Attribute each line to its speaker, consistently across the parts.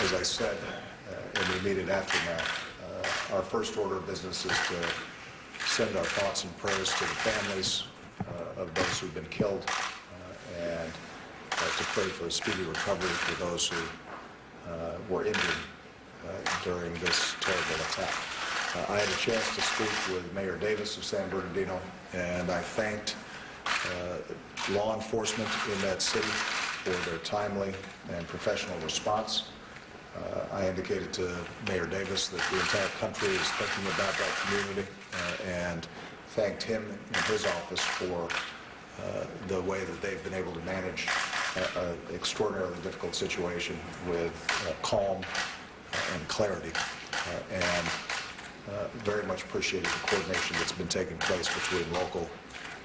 Speaker 1: As I said in the immediate aftermath, our first order of business is to send our thoughts and prayers to the families of those who've been killed and to pray for a speedy recovery for those who were injured during this terrible attack. I had a chance to speak with Mayor Davis of San Bernardino, and I thanked law enforcement in that city for their timely and professional response. I indicated to Mayor Davis that the entire country is thinking about that community and thanked him and his office for the way that they've been able to manage an extraordinarily difficult situation with calm and clarity, and very much appreciated the coordination that's been taking place between local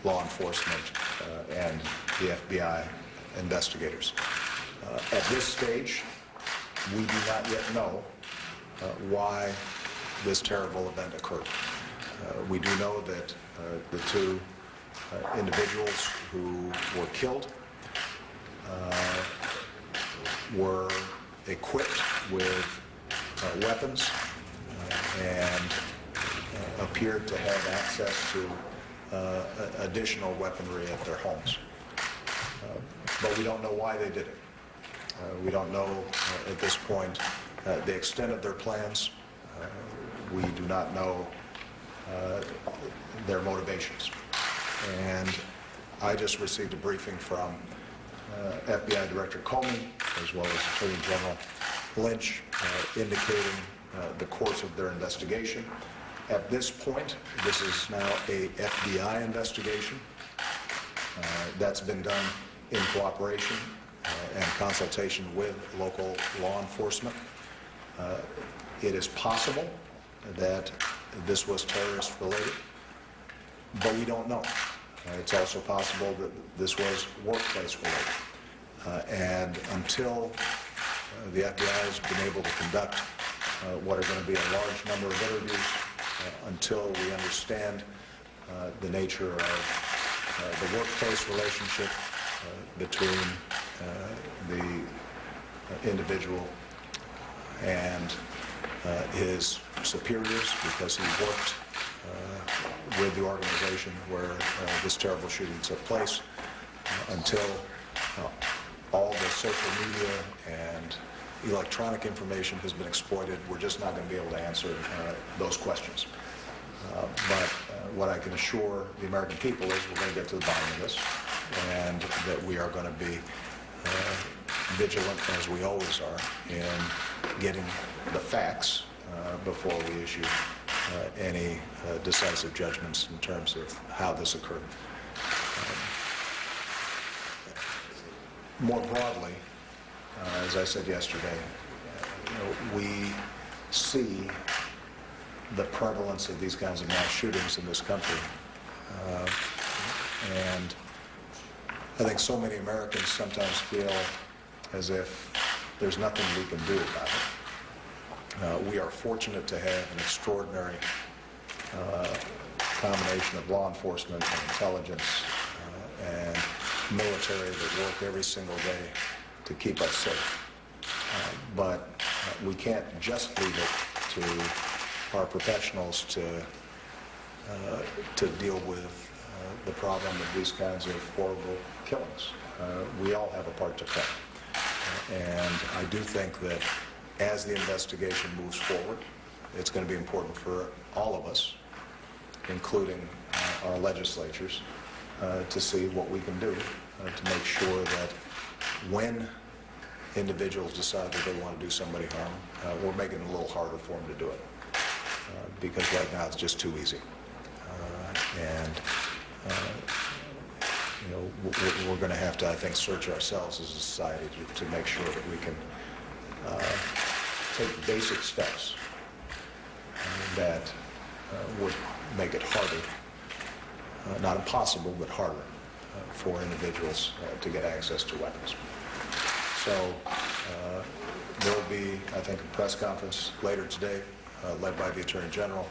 Speaker 1: law enforcement and the FBI investigators. At this stage, we do not yet know why this terrible event occurred. We do know that the two individuals who were killed were equipped with weapons and appeared to have access to additional weaponry at their homes. But we don't know why they did it. We don't know at this point the extent of their plans. We do not know their motivations. And I just received a briefing from FBI Director Comey as well as Attorney General Lynch indicating the course of their investigation. At this point, this is now a FBI investigation. That's been done in cooperation and consultation with local law enforcement. It is possible that this was terrorist related, but we don't know. It's also possible that this was workplace related. And until the FBI has been able to conduct what are going to be a large number of interviews, until we understand the nature of the workplace relationship between the individual and his superiors, because he worked with the organization where this terrible shooting took place, until all the social media and electronic information has been exploited, we're just not going to be able to answer those questions. But what I can assure the American people is we're going to get to the bottom of this, and that we are going to be vigilant, as we always are, in getting the facts before we issue any decisive judgments in terms of how this occurred. More broadly, as I said yesterday, we see the prevalence of these kinds of mass shootings in this country. And I think so many Americans sometimes feel as if there's nothing we can do about it. We are fortunate to have an extraordinary combination of law enforcement and intelligence and military that work every single day to keep us safe. But we can't just leave it to our professionals to deal with the problem of these kinds of horrible killings. We all have a part to play. And I do think that as the investigation moves forward, it's going to be important for all of us, including our legislatures, to see what we can do to make sure that when individuals decide that they want to do somebody harm, we're making it a little harder for them to do it. Because right now it's just too easy. We're going to have to, I think, search ourselves as a society to make sure that we can take basic steps that would make it harder, not impossible, but harder for individuals to get access to weapons. So there will be, I think, a press conference later today led by the Attorney General.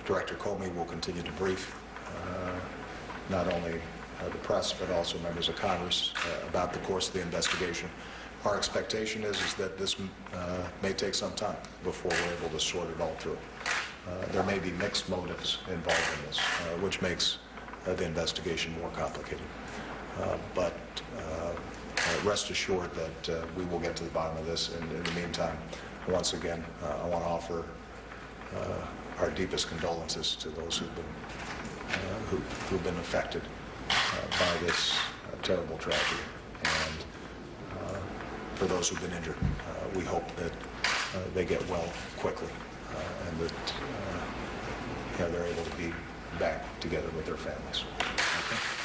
Speaker 1: Director Comey will continue to brief not only the press but also members of Congress about the course of the investigation. Our expectation is that this may take some time before we're able to sort it all through. There may be mixed motives involved in this, which makes the investigation more complicated. But rest assured that we will get to the bottom of this. And in the meantime, once again, I want to offer our deepest condolences to those who've been affected by this terrible tragedy. And for those who've been injured, we hope that they get well quickly and that they're able to be back together with their families. Okay.